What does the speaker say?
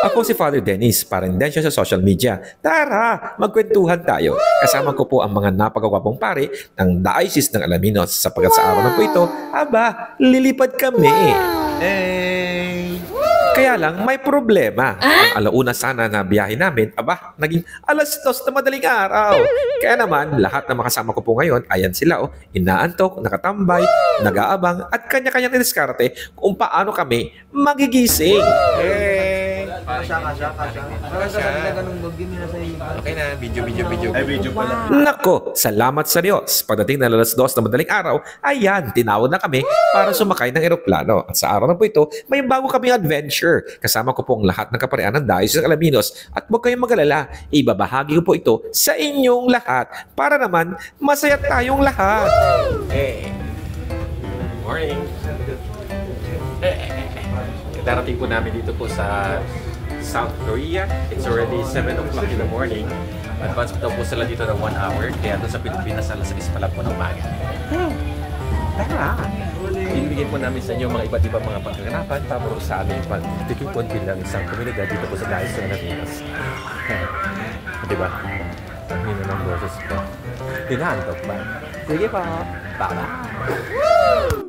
Ako si Father Dennis, parang din siya sa social media. Tara, magkwentuhan tayo. Kasama ko po ang mga napakagwapong pare ng Diocese ng Alaminos sapagkat sa araw na po ito, aba, lilipad kami. Hey! Kaya lang, may problema. Ang alauna sana na biyahe namin, aba, naging 2:00 na madaling araw. Kaya naman, lahat na makasama ko po ngayon, ayan sila, inaantok, nakatambay, nag-aabang, at kanya-kanyang diskarte kung paano kami magigising. Hey! Kasya. Parang sa kanila ganun bagay nila sa iyo. Okay na, video. Ay, video pala. Nako, salamat sa Diyos. Pagdating na 2:00 na madaling araw, ayan, tinawag na kami para sumakay ng eroplano. At sa araw na po ito, may bago kaming adventure. Kasama ko po ang lahat ng kaparian ng Diocese ng Alaminos. At huwag kayong mag-alala, ibabahagi ko po ito sa inyong lahat para naman masaya tayong lahat. Hey! Morning! Darating po namin dito po sa South Korea. It's already 7 o'clock in the morning. Advance daw po sila dito ng 1 hour. Kaya doon sa Pilipinas, alas 6 pa lang po ng umaga. Tara! Ibigay po namin sa inyo mga iba't ibang mga pagkakanapan para sa aming pagtitipon bilang isang komunidad dito po sa Diocese ng Alaminos. Diba? Ang hino ng boses ko. Tinaantok ba? Sige po! Bye-bye!